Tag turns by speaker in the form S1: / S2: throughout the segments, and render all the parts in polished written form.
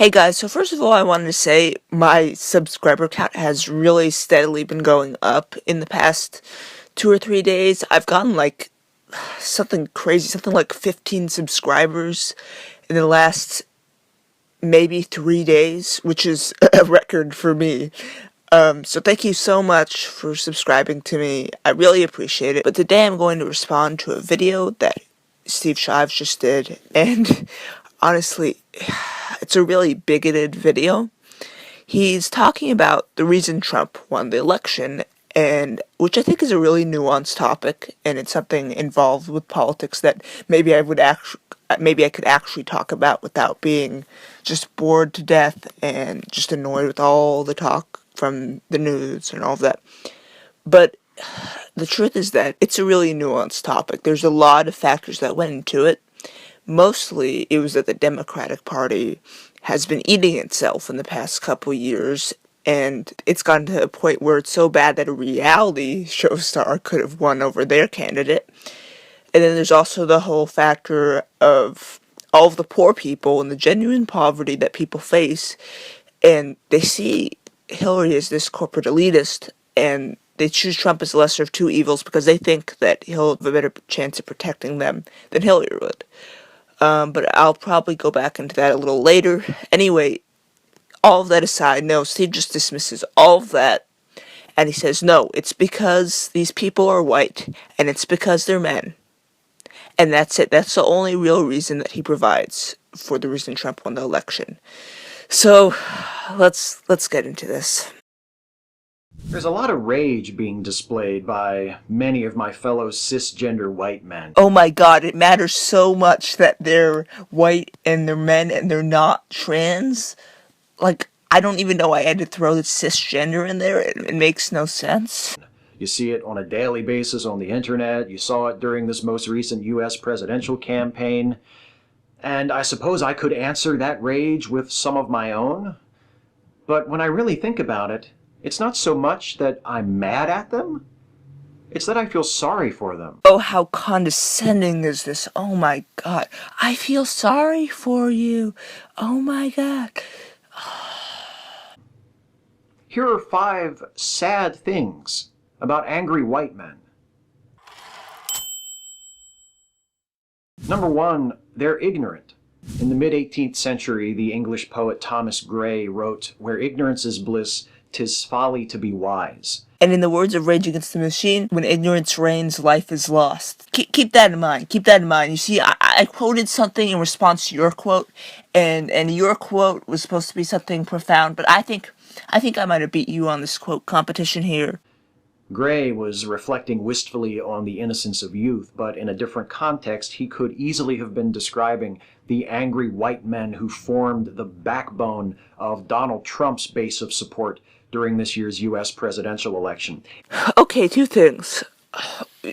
S1: Hey guys, so first of all, I wanted to say my subscriber count has really steadily been going up in the past 2 or 3 days. I've gotten like something crazy, something like 15 subscribers in the last maybe 3 days, which is a record for me. So thank you so much for subscribing to me. I really appreciate it. But today I'm going to respond to a video that Steve Shives just did, and honestly, it's a really bigoted video. He's talking about the reason Trump won the election, and which I think is a really nuanced topic, and it's something involved with politics that maybe I could actually talk about without being just bored to death and just annoyed with all the talk from the news and all of that. But the truth is that it's a really nuanced topic. There's a lot of factors that went into it. Mostly, it was that the Democratic Party has been eating itself in the past couple years, and it's gotten to a point where it's so bad that a reality show star could have won over their candidate. And then there's also the whole factor of all of the poor people and the genuine poverty that people face, and they see Hillary as this corporate elitist, and they choose Trump as the lesser of two evils because they think that he'll have a better chance of protecting them than Hillary would. But I'll probably go back into that a little later. Anyway, all of that aside, no, Steve just dismisses all of that, and he says, no, it's because these people are white, and it's because they're men. And that's it. That's the only real reason that he provides for the reason Trump won the election. So, let's get into this.
S2: There's a lot of rage being displayed by many of my fellow cisgender white men.
S1: Oh my god, it matters so much that they're white and they're men and they're not trans. Like, I don't even know why I had to throw the cisgender in there. It makes no sense.
S2: You see it on a daily basis on the internet. You saw it during this most recent U.S. presidential campaign. And I suppose I could answer that rage with some of my own. But when I really think about it, it's not so much that I'm mad at them. It's that I feel sorry for them.
S1: Oh, how condescending is this? Oh my god. I feel sorry for you. Oh my god.
S2: Here are 5 sad things about angry white men. Number 1, they're ignorant. In the mid-18th century, the English poet Thomas Gray wrote, "Where ignorance is bliss, 'tis folly to be wise."
S1: And in the words of Rage Against the Machine, when ignorance reigns, life is lost. Keep that in mind. Keep that in mind. You see, I quoted something in response to your quote, and your quote was supposed to be something profound, but I think I might have beat you on this quote competition here.
S2: Gray was reflecting wistfully on the innocence of youth, but in a different context, he could easily have been describing the angry white men who formed the backbone of Donald Trump's base of support during this year's U.S. presidential election.
S1: Okay, 2 things.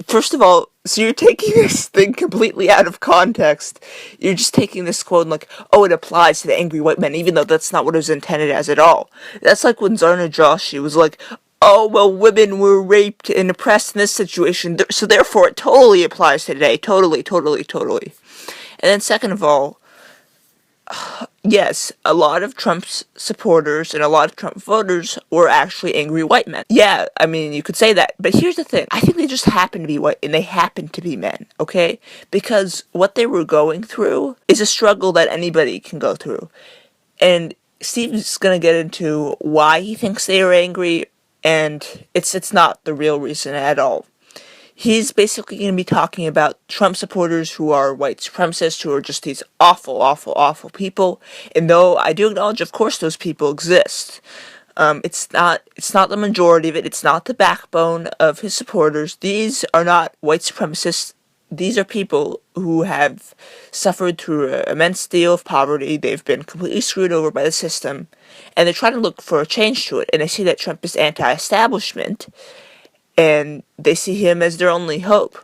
S1: First of all, so you're taking this thing completely out of context. You're just taking this quote and like, oh, it applies to the angry white men, even though that's not what it was intended as at all. That's like when Zarna Joshi was like, oh, well, women were raped and oppressed in this situation, so therefore it totally applies to today. Totally. And then second of all, yes, a lot of Trump's supporters and a lot of Trump voters were actually angry white men. Yeah, I mean, you could say that. But here's the thing. I think they just happen to be white, and they happen to be men, okay? Because what they were going through is a struggle that anybody can go through. And Steve's going to get into why he thinks they are angry, and it's not the real reason at all. He's basically going to be talking about Trump supporters who are white supremacists, who are just these awful people. And though I do acknowledge, of course, those people exist, it's not the majority of it. It's not the backbone of his supporters. These are not white supremacists. These are people who have suffered through an immense deal of poverty. They've been completely screwed over by the system, and they're trying to look for a change to it. And they see that Trump is anti-establishment, and they see him as their only hope.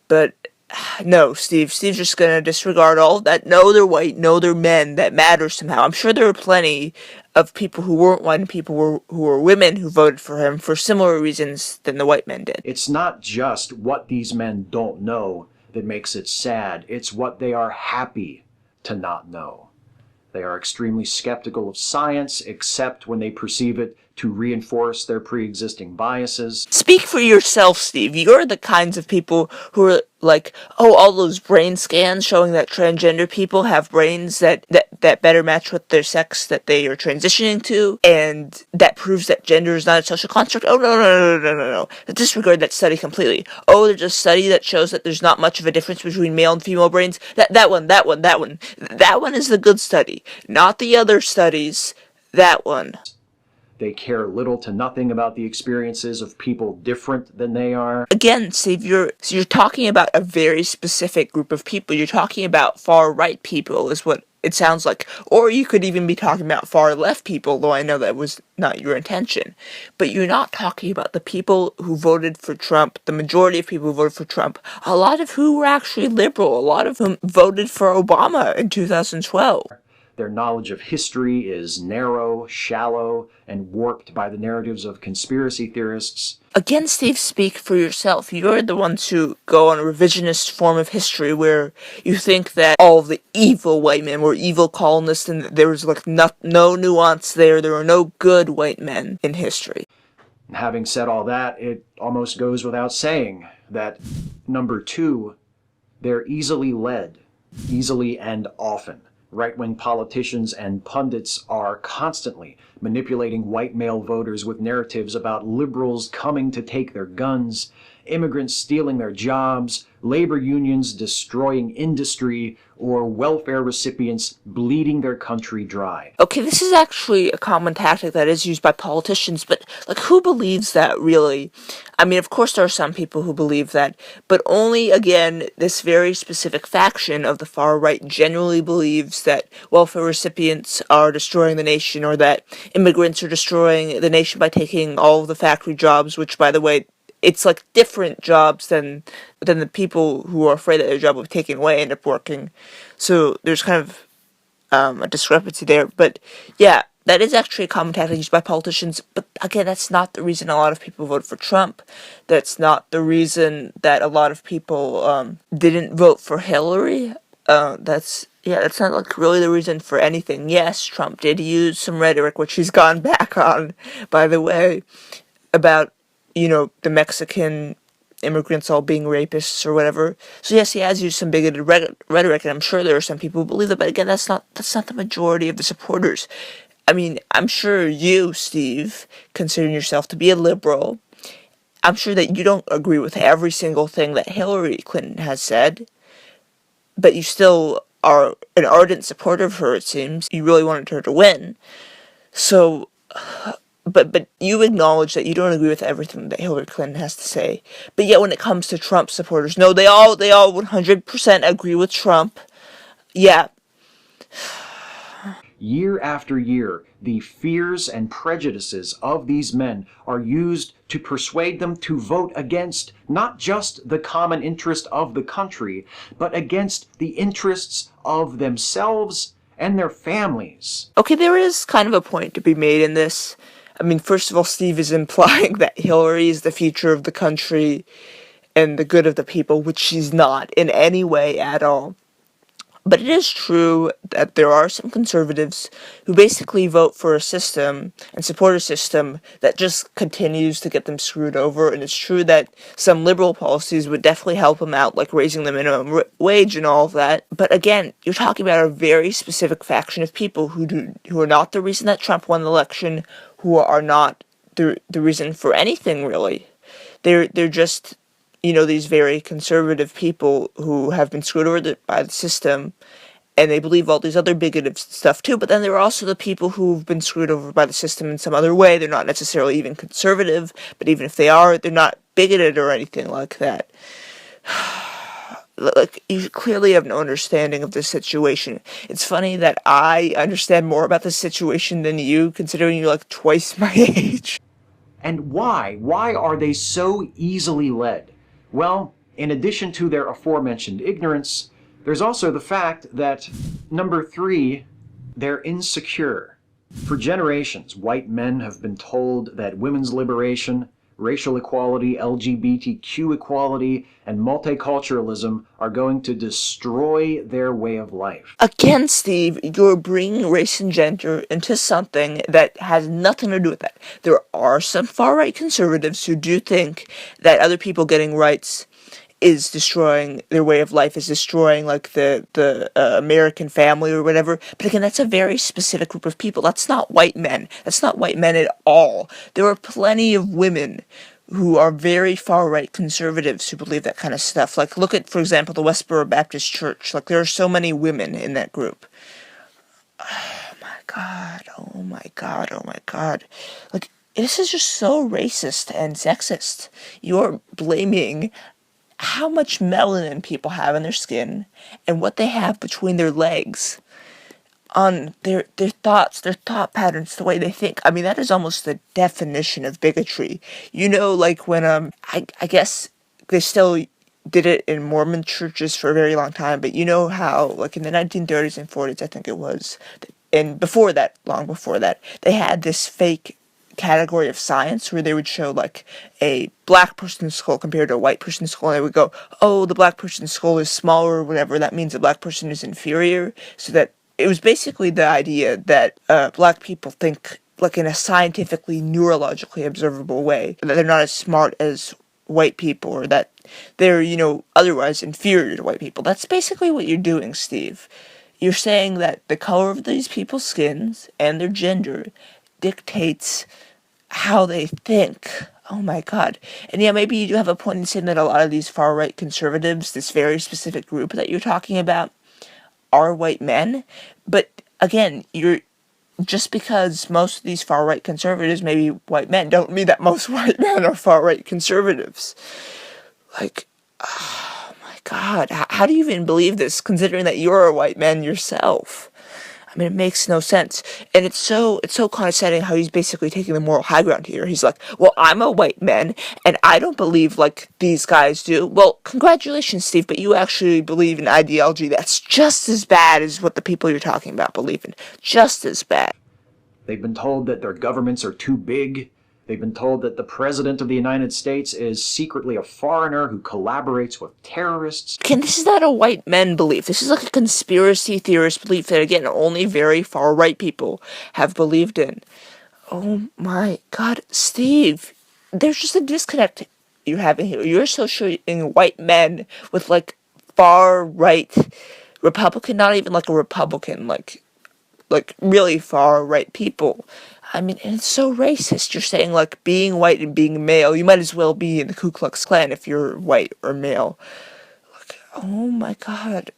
S1: But no, Steve's just gonna disregard all of that. No, they're white. No, they're men. That matters somehow. I'm sure there are plenty of people who weren't white and people who were women who voted for him for similar reasons than the white men did.
S2: It's not just what these men don't know that makes it sad. It's what they are happy to not know. They are extremely skeptical of science, except when they perceive it to reinforce their pre-existing biases.
S1: Speak for yourself, Steve. You're the kinds of people who are like, oh, all those brain scans showing that transgender people have brains that better match with their sex that they are transitioning to, and that proves that gender is not a social construct. Oh, no. Disregard that study completely. Oh, there's a study that shows that there's not much of a difference between male and female brains. That one. That one is the good study, not the other studies. That one.
S2: They care little to nothing about the experiences of people different than they are.
S1: Again, Steve, you're talking about a very specific group of people. You're talking about far-right people, is what it sounds like. Or you could even be talking about far-left people, though I know that was not your intention. But you're not talking about the people who voted for Trump, the majority of people who voted for Trump, a lot of who were actually liberal, a lot of whom voted for Obama in 2012.
S2: Their knowledge of history is narrow, shallow, and warped by the narratives of conspiracy theorists.
S1: Again, Steve, speak for yourself. You're the ones who go on a revisionist form of history where you think that all of the evil white men were evil colonists and there was like no nuance there. There were no good white men in history.
S2: Having said all that, it almost goes without saying that, number two, they're easily led, easily and often. Right-wing politicians and pundits are constantly manipulating white male voters with narratives about liberals coming to take their guns, immigrants stealing their jobs, labor unions destroying industry, or welfare recipients bleeding their country dry.
S1: Okay, this is actually a common tactic that is used by politicians, but, like, who believes that, really? I mean, of course there are some people who believe that, but only, again, this very specific faction of the far right genuinely believes that welfare recipients are destroying the nation, or that immigrants are destroying the nation by taking all of the factory jobs, which, by the way, it's like different jobs than the people who are afraid that their job will be taken away end up working. So there's kind of a discrepancy there. But yeah, that is actually a common tactic used by politicians. But again, that's not the reason a lot of people voted for Trump. That's not the reason that a lot of people didn't vote for Hillary. That's not like really the reason for anything. Yes, Trump did use some rhetoric, which he's gone back on, by the way, about, you know, the Mexican immigrants all being rapists or whatever. So yes, he has used some bigoted rhetoric, and I'm sure there are some people who believe that, but again, that's not the majority of the supporters. I mean, I'm sure you, Steve, considering yourself to be a liberal, I'm sure that you don't agree with every single thing that Hillary Clinton has said, but you still are an ardent supporter of her, it seems. You really wanted her to win. So, But you acknowledge that you don't agree with everything that Hillary Clinton has to say. But yet when it comes to Trump supporters, no, they all 100% agree with Trump. Yeah.
S2: Year after year, the fears and prejudices of these men are used to persuade them to vote against not just the common interest of the country, but against the interests of themselves and their families.
S1: Okay, there is kind of a point to be made in this. I mean, first of all, Steve is implying that Hillary is the future of the country and the good of the people, which she's not in any way at all. But it is true that there are some conservatives who basically vote for a system and support a system that just continues to get them screwed over. And it's true that some liberal policies would definitely help them out, like raising the minimum wage and all of that. But again, you're talking about a very specific faction of people who are not the reason that Trump won the election, who are not the reason for anything, really. They're just, you know, these very conservative people who have been screwed over by the system, and they believe all these other bigoted stuff too, but then there are also the people who've been screwed over by the system in some other way. They're not necessarily even conservative, but even if they are, they're not bigoted or anything like that. Like, you clearly have no understanding of this situation. It's funny that I understand more about this situation than you, considering you're like twice my age.
S2: And why? Why are they so easily led? Well, in addition to their aforementioned ignorance, there's also the fact that, number three, they're insecure. For generations, white men have been told that women's liberation, racial equality, LGBTQ equality, and multiculturalism are going to destroy their way of life.
S1: Again, Steve, you're bringing race and gender into something that has nothing to do with that. There are some far-right conservatives who do think that other people getting rights is destroying their way of life, is destroying like the American family or whatever. But again, that's a very specific group of people. That's not white men. That's not white men at all. There are plenty of women who are very far-right conservatives who believe that kind of stuff. Like, look at, for example, the Westboro Baptist Church. Like, there are so many women in that group. Oh my god, oh my god, oh my god. Like, this is just so racist and sexist. You're blaming how much melanin people have in their skin and what they have between their legs on their thoughts, their thought patterns, the way they think. I mean, that is almost the definition of bigotry. You know, like when, I guess they still did it in Mormon churches for a very long time, but you know how, like in the 1930s and 40s, I think it was, and before that, long before that, they had this fake category of science where they would show like a black person's skull compared to a white person's skull, and they would go, oh, the black person's skull is smaller or whatever, that means the black person is inferior. So that it was basically the idea that black people think like in a scientifically, neurologically observable way, that they're not as smart as white people, or that they're, you know, otherwise inferior to white people. That's basically what you're doing, Steve. You're saying that the color of these people's skins and their gender dictates how they think. Oh my god. And yeah, maybe you do have a point in saying that a lot of these far-right conservatives, this very specific group that you're talking about, are white men. But again, you're just because most of these far-right conservatives may be white men, don't mean that most white men are far-right conservatives. Like, oh my god, how do you even believe this, considering that you're a white man yourself? I mean, it makes no sense. And it's so condescending how he's basically taking the moral high ground here. He's like, well, I'm a white man, and I don't believe like these guys do. Well, congratulations, Steve, but you actually believe in ideology that's just as bad as what the people you're talking about believe in. Just as bad.
S2: They've been told that their governments are too big. They've been told that the President of the United States is secretly a foreigner who collaborates with terrorists.
S1: Again, this is not a white men belief. This is like a conspiracy theorist belief that, again, only very far-right people have believed in. Oh my god, Steve, there's just a disconnect you're having here. You're associating white men with, like, far-right Republican, not even like a Republican, like really far-right people. I mean, and it's so racist. You're saying, like, being white and being male, you might as well be in the Ku Klux Klan if you're white or male. Like, oh my god.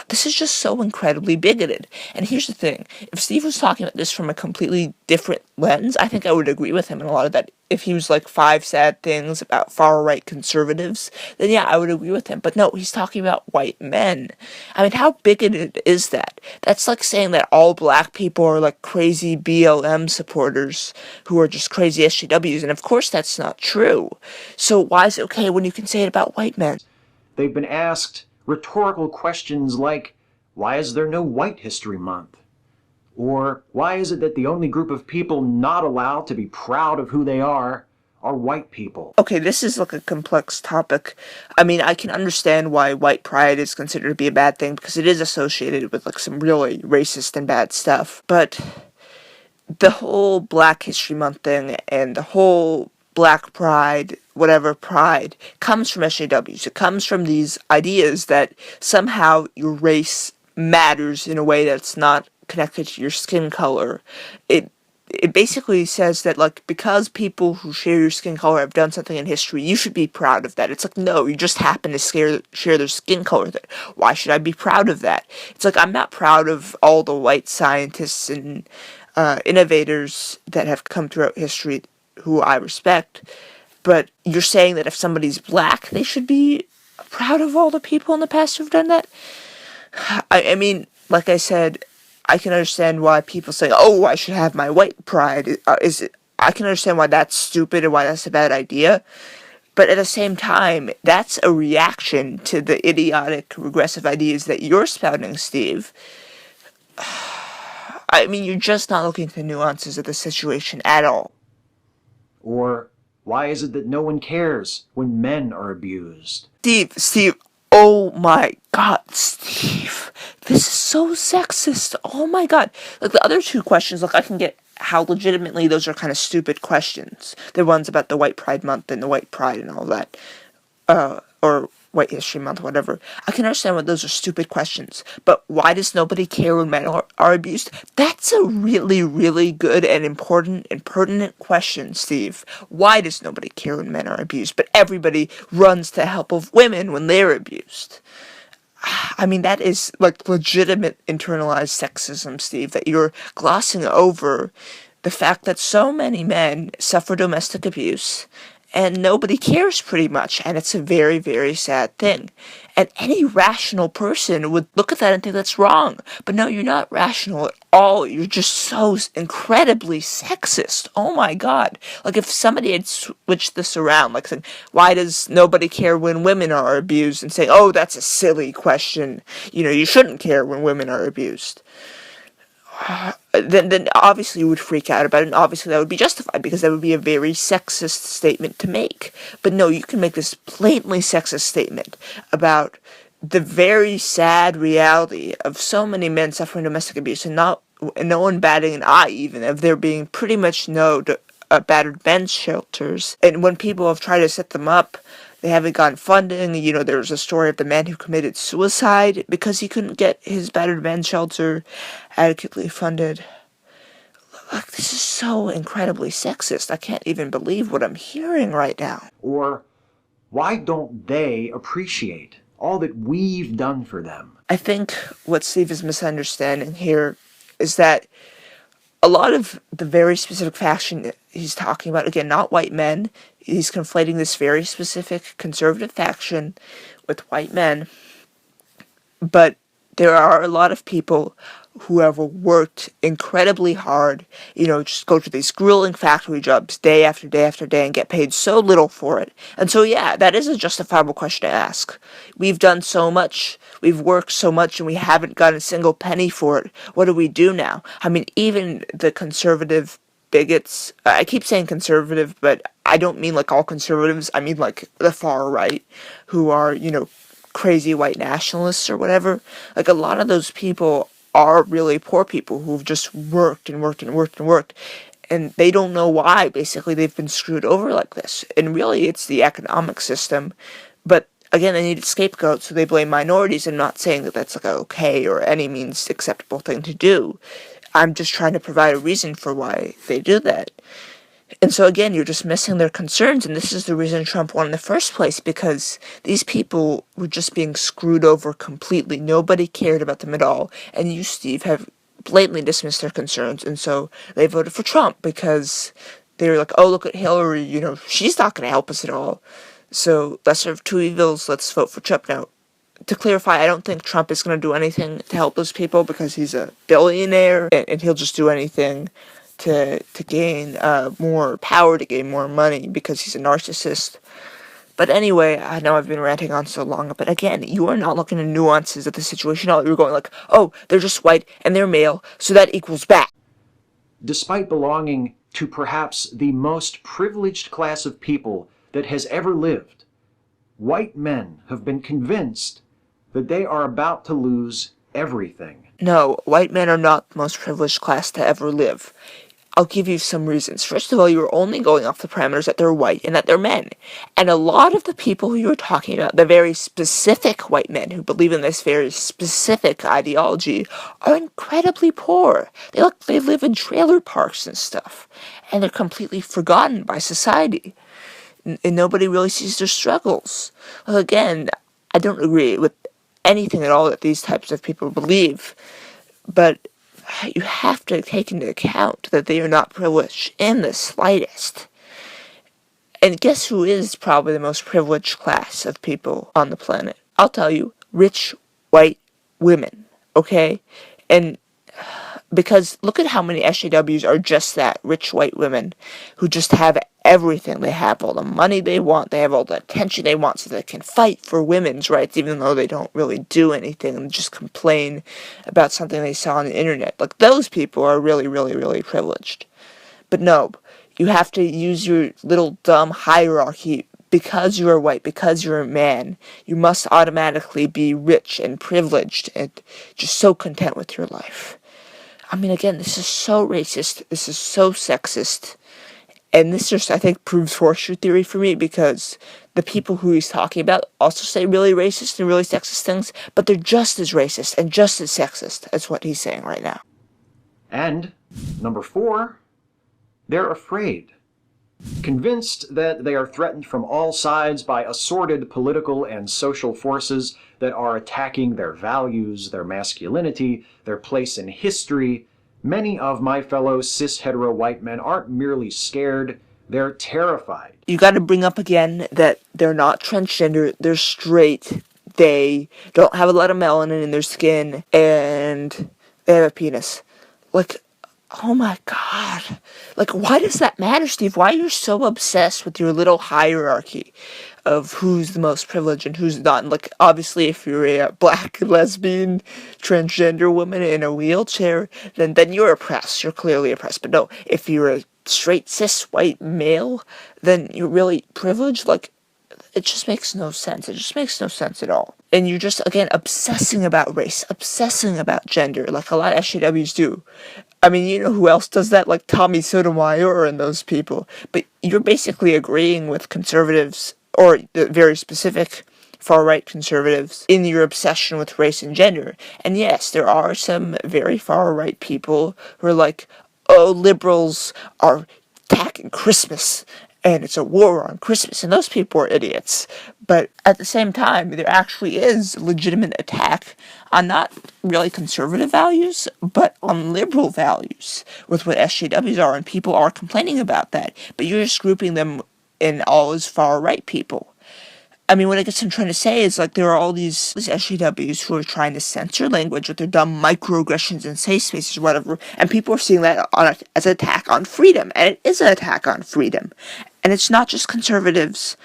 S1: This is just so incredibly bigoted. And here's the thing. If Steve was talking about this from a completely different lens, I think I would agree with him in a lot of that. If he was like 5 sad things about far-right conservatives, then yeah, I would agree with him. But no, he's talking about white men. I mean, how bigoted is that? That's like saying that all black people are like crazy BLM supporters who are just crazy SJWs. And of course that's not true. So why is it okay when you can say it about white men?
S2: They've been asked rhetorical questions like, why is there no White History Month? Or why is it that the only group of people not allowed to be proud of who they are white people?
S1: Okay, this is like a complex topic. I mean, I can understand why white pride is considered to be a bad thing, because it is associated with like some really racist and bad stuff. But the whole Black History Month thing and the whole Black pride, whatever pride, comes from SJWs. It comes from these ideas that somehow your race matters in a way that's not connected to your skin color. It basically says that, like, because people who share your skin color have done something in history, you should be proud of that. It's like, no, you just happen to share their skin color. Why should I be proud of that? It's like, I'm not proud of all the white scientists and innovators that have come throughout history who I respect, but you're saying that if somebody's black, they should be proud of all the people in the past who've done that? I mean, like I said, I can understand why people say, oh, I should have my white pride. I can understand why that's stupid and why that's a bad idea. But at the same time, that's a reaction to the idiotic, regressive ideas that you're spouting, Steve. I mean, you're just not looking at the nuances of the situation at all.
S2: Or Why is it that no one cares when men are abused?
S1: Steve, oh my god, Steve. This is so sexist. Oh my god. Like, the other two questions, like, I can get how legitimately those are kind of stupid questions. The ones about the White Pride Month and the White Pride and all that. Or White History Month, whatever. I can understand why those are stupid questions, but why does nobody care when men are abused? That's a really, really good and important and pertinent question, Steve. Why does nobody care when men are abused, but everybody runs to the help of women when they're abused? I mean, that is, like, legitimate internalized sexism, Steve, that you're glossing over the fact that so many men suffer domestic abuse and nobody cares pretty much, and it's a very, very sad thing. And any rational person would look at that and think that's wrong. But no, you're not rational at all. You're just so incredibly sexist. Oh my god. Like, if somebody had switched this around, like saying, why does nobody care when women are abused? And saying, oh, that's a silly question. You shouldn't care when women are abused. Then obviously you would freak out about it, and obviously that would be justified, because that would be a very sexist statement to make. But no, you can make this blatantly sexist statement about the very sad reality of so many men suffering domestic abuse, and no one batting an eye even, of there being pretty much no battered men's shelters. And when people have tried to set them up, they haven't gotten funding. There was a story of the man who committed suicide because he couldn't get his battered men's shelter adequately funded. Look, this is so incredibly sexist. I can't even believe what I'm hearing right now.
S2: Or why don't they appreciate all that we've done for them?
S1: I think what Steve is misunderstanding here is that a lot of the very specific faction that he's talking about, again, not white men, he's conflating this very specific conservative faction with white men, but there are a lot of people who have worked incredibly hard, just go to these grueling factory jobs day after day after day and get paid so little for it. And so, yeah, that is a justifiable question to ask. We've done so much, we've worked so much, and we haven't gotten a single penny for it. What do we do now? I mean, even the conservative bigots, I keep saying conservative, but I don't mean like all conservatives, I mean like the far right, who are, crazy white nationalists or whatever. Like, a lot of those people are really poor people who've just worked and worked and worked and worked, and they don't know why, basically, they've been screwed over like this. And really, it's the economic system, but again, they need a scapegoat, so they blame minorities. I'm not saying that that's like a okay or any means acceptable thing to do. I'm just trying to provide a reason for why they do that. And so again, you're just missing their concerns, and this is the reason Trump won in the first place, because these people were just being screwed over completely. Nobody cared about them at all, and you, Steve, have blatantly dismissed their concerns, and so they voted for Trump, because they were like, oh, look at Hillary, she's not going to help us at all. So, lesser of two evils, let's vote for Trump. Now, to clarify, I don't think Trump is going to do anything to help those people, because he's a billionaire, and he'll just do anything to gain more power, to gain more money, because he's a narcissist. But anyway, I know I've been ranting on so long, but again, you are not looking at nuances of the situation at all. You're going like, oh, they're just white and they're male, so that equals bad.
S2: Despite belonging to perhaps the most privileged class of people that has ever lived, white men have been convinced that they are about to lose everything.
S1: No, white men are not the most privileged class to ever live. I'll give you some reasons. First of all, you're only going off the parameters that they're white and that they're men. And a lot of the people who you're talking about, the very specific white men who believe in this very specific ideology, are incredibly poor. They live in trailer parks and stuff. And they're completely forgotten by society. And nobody really sees their struggles. Well, again, I don't agree with anything at all that these types of people believe. But you have to take into account that they are not privileged in the slightest. And guess who is probably the most privileged class of people on the planet? I'll tell you, rich white women, okay? And because look at how many SJWs are just that, rich white women who just have everything. They have all the money they want, they have all the attention they want, so they can fight for women's rights, even though they don't really do anything and just complain about something they saw on the internet. Like, those people are really, really, really privileged. But no, you have to use your little dumb hierarchy. Because you are white, because you're a man, you must automatically be rich and privileged and just so content with your life. I mean, again, this is so racist, this is so sexist, and this just, I think, proves horseshoe theory for me, because the people who he's talking about also say really racist and really sexist things, but they're just as racist and just as sexist as what he's saying right now.
S2: And number 4, they're afraid. Convinced that they are threatened from all sides by assorted political and social forces that are attacking their values, their masculinity, their place in history, many of my fellow cis-hetero white men aren't merely scared, they're terrified.
S1: You gotta bring up again that they're not transgender, they're straight, they don't have a lot of melanin in their skin, and they have a penis. Like, oh my god. Like, why does that matter, Steve? Why are you so obsessed with your little hierarchy of who's the most privileged and who's not? And, like, obviously, if you're a black, lesbian, transgender woman in a wheelchair, then you're oppressed. You're clearly oppressed. But no, if you're a straight, cis, white male, then you're really privileged. Like, it just makes no sense. It just makes no sense at all. And you're just, again, obsessing about race, obsessing about gender, like a lot of SJWs do. I mean, you know who else does that? Like Tommy Sotomayor and those people. But you're basically agreeing with conservatives, or the very specific far-right conservatives, in your obsession with race and gender. And yes, there are some very far-right people who are like, oh, liberals are attacking Christmas, and it's a war on Christmas, and those people are idiots. But at the same time, there actually is a legitimate attack on not really conservative values, but on liberal values, with what SJWs are, and people are complaining about that. But you're just grouping them in all as far-right people. I mean, what I guess I'm trying to say is, like, there are all these SJWs who are trying to censor language with their dumb microaggressions and safe spaces or whatever, and people are seeing that as an attack on freedom, and it is an attack on freedom. And it's not just conservatives,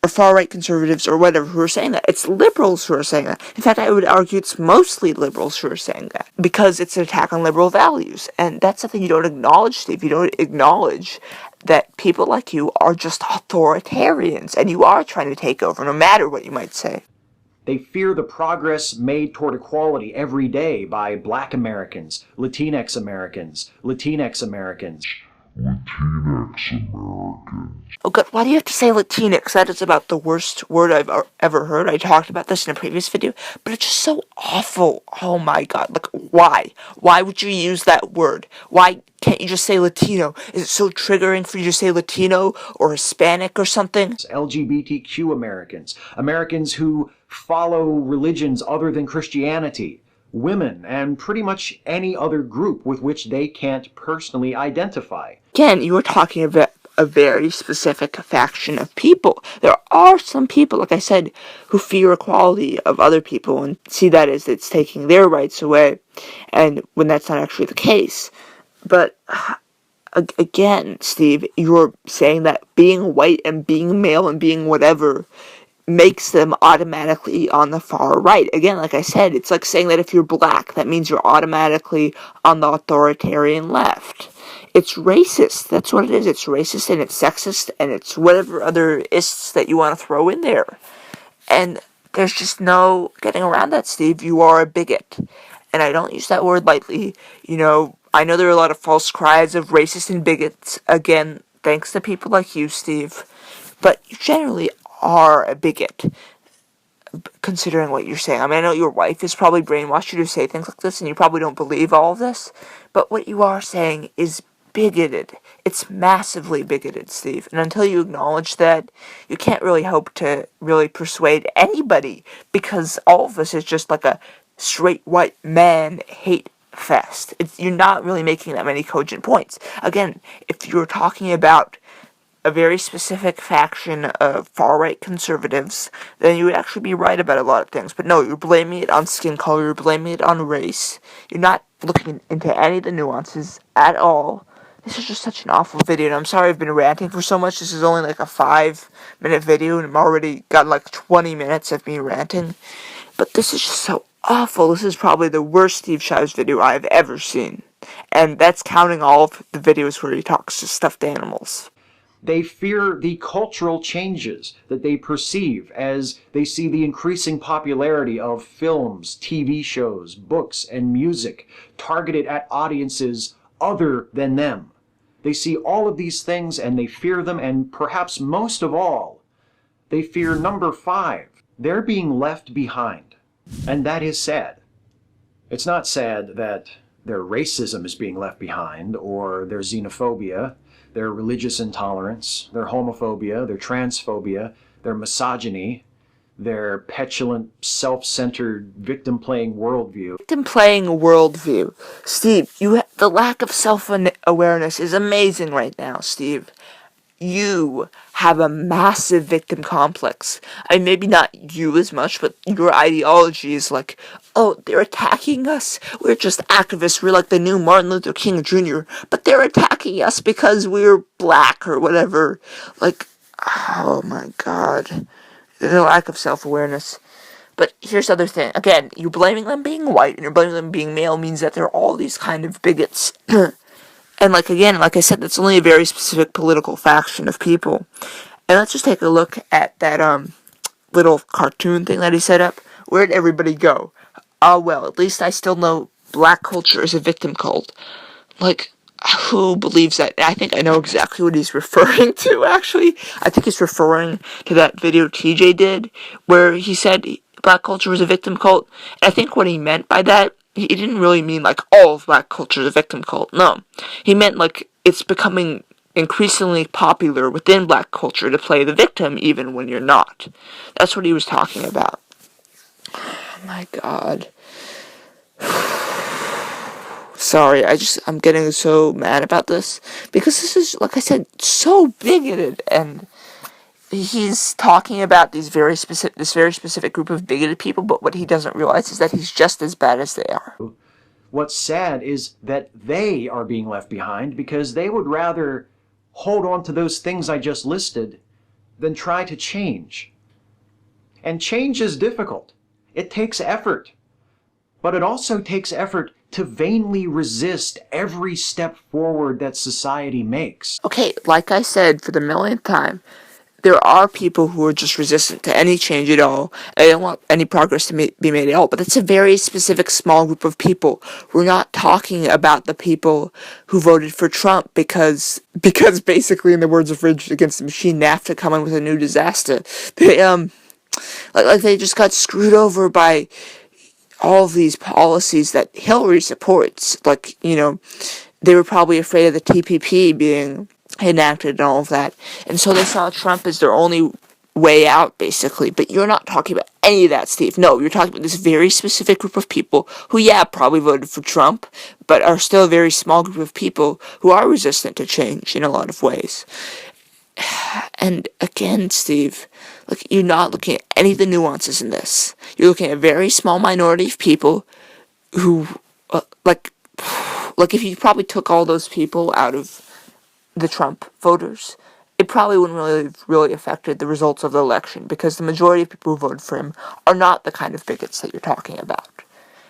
S1: or far-right conservatives, or whatever, who are saying that. It's liberals who are saying that. In fact, I would argue it's mostly liberals who are saying that, because it's an attack on liberal values. And that's something you don't acknowledge, Steve. You don't acknowledge that people like you are just authoritarians, and you are trying to take over, no matter what you might say.
S2: They fear the progress made toward equality every day by Black Americans, Latinx Americans, Latinx Americans.
S1: Oh god, why do you have to say Latinx? That is about the worst word I've ever heard. I talked about this in a previous video, but it's just so awful. Oh my god, like, why? Why would you use that word? Why can't you just say Latino? Is it so triggering for you to say Latino or Hispanic or something?
S2: LGBTQ Americans, Americans who follow religions other than Christianity, women, and pretty much any other group with which they can't personally identify.
S1: Again, you were talking about a very specific faction of people. There are some people, like I said, who fear equality of other people and see that as it's taking their rights away, and when that's not actually the case. But again, Steve, you're saying that being white and being male and being whatever makes them automatically on the far right. Again, like I said, it's like saying that if you're black, that means you're automatically on the authoritarian left. It's racist. That's what it is. It's racist, and it's sexist, and it's whatever other ists that you want to throw in there. And there's just no getting around that, Steve. You are a bigot. And I don't use that word lightly. You know, I know there are a lot of false cries of racists and bigots. Again, thanks to people like you, Steve. But you generally are a bigot, considering what you're saying. I mean, I know your wife has probably brainwashed you to say things like this, and you probably don't believe all of this, but what you are saying is bigoted. It's massively bigoted, Steve. And until you acknowledge that, you can't really hope to really persuade anybody, because all of this is just like a straight white man hate fest. You're not really making that many cogent points. Again, if you're talking about a very specific faction of far-right conservatives, then you would actually be right about a lot of things. But no, you're blaming it on skin color, you're blaming it on race. You're not looking into any of the nuances at all. This is just such an awful video, and I'm sorry I've been ranting for so much. This is only like a 5-minute video, and I'm already got like 20 minutes of me ranting. But this is just so awful. This is probably the worst Steve Shives video I've ever seen. And that's counting all of the videos where he talks to stuffed animals.
S2: They fear the cultural changes that they perceive as they see the increasing popularity of films, TV shows, books, and music targeted at audiences other than them. They see all of these things and they fear them, and perhaps most of all, they fear number 5. They're being left behind. And that is sad. It's not sad that their racism is being left behind, or their xenophobia, their religious intolerance, their homophobia, their transphobia, their misogyny, their petulant, self-centered, victim-playing worldview.
S1: Victim-playing worldview. Steve, the lack of self-awareness is amazing right now, Steve. You have a massive victim complex. I mean, maybe not you as much, but your ideology is like, oh, they're attacking us. We're just activists. We're like the new Martin Luther King Jr., but they're attacking us because we're black or whatever. Like, oh my god. The lack of self-awareness. But here's the other thing. Again, you're blaming them being white and you're blaming them being male means that they're all these kind of bigots. And again, like I said, that's only a very specific political faction of people. And let's just take a look at that little cartoon thing that he set up. Where'd everybody go? Oh well, at least I still know black culture is a victim cult. Like, who believes that? I think I know exactly what he's referring to, actually. I think he's referring to that video TJ did, where he said black culture was a victim cult. And I think what he meant by that, he didn't really mean all of black culture is a victim cult. No. He meant it's becoming increasingly popular within black culture to play the victim even when you're not. That's what he was talking about. Oh my god. Sorry, I'm getting so mad about this, because this is, like I said, so bigoted, and he's talking about this very specific group of bigoted people, but what he doesn't realize is that he's just as bad as they are.
S2: What's sad is that they are being left behind because they would rather hold on to those things I just listed than try to change. And change is difficult. It takes effort. But it also takes effort to vainly resist every step forward that society makes.
S1: Okay, like I said for the millionth time, there are people who are just resistant to any change at all. They don't want any progress to be made at all. But it's a very specific small group of people. We're not talking about the people who voted for Trump because basically, in the words of Rage Against the Machine, NAFTA coming with a new disaster. They they just got screwed over by all of these policies that Hillary supports. They were probably afraid of the TPP being enacted and all of that. And so they saw Trump as their only way out, basically. But you're not talking about any of that, Steve. No, you're talking about this very specific group of people who, yeah, probably voted for Trump, but are still a very small group of people who are resistant to change in a lot of ways. And again, Steve, you're not looking at any of the nuances in this. You're looking at a very small minority of people who, if you probably took all those people out of the Trump voters, it probably wouldn't really affected the results of the election, because the majority of people who voted for him are not the kind of bigots that you're talking about.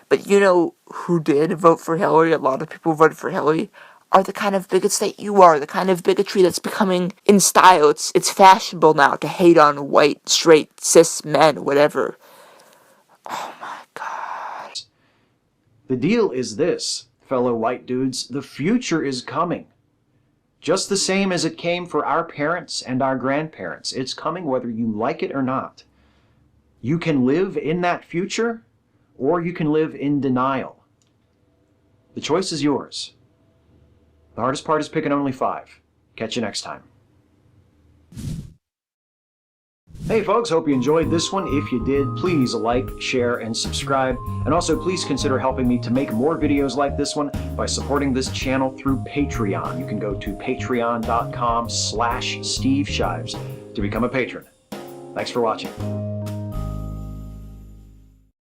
S1: But you know who did vote for Hillary? A lot of people who voted for Hillary are the kind of bigots that you are, the kind of bigotry that's becoming in style. It's fashionable now to hate on white, straight, cis men, whatever. Oh my god.
S2: The deal is this, fellow white dudes, the future is coming. Just the same as it came for our parents and our grandparents. It's coming whether you like it or not. You can live in that future, or you can live in denial. The choice is yours. The hardest part is picking only 5. Catch you next time. Hey folks, hope you enjoyed this one. If you did, please like, share, and subscribe. And also please consider helping me to make more videos like this one by supporting this channel through Patreon. You can go to patreon.com/Steve Shives to become a patron. Thanks for watching.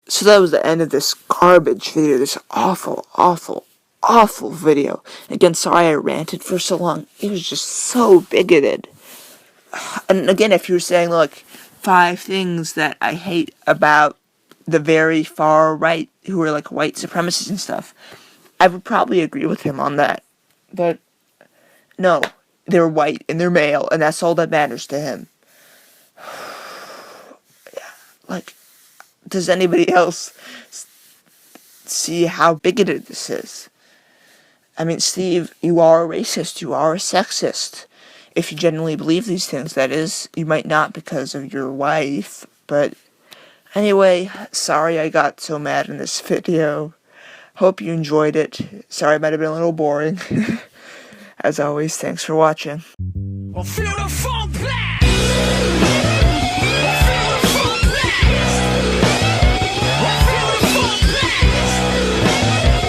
S1: So that was the end of this garbage video, this awful, awful, awful video. Again, sorry I ranted for so long. It was just so bigoted. And again, if you were saying, 5 things that I hate about the very far right, who are white supremacists and stuff, I would probably agree with him on that. But no, they're white and they're male, and that's all that matters to him. Like, does anybody else see how bigoted this is? I mean, Steve, you are a racist, you are a sexist. If you genuinely believe these things, that is. You might not because of your wife, but anyway, sorry I got so mad in this video. Hope you enjoyed it. Sorry it might have been a little boring. As always, thanks for watching.
S3: Well, feel the funk.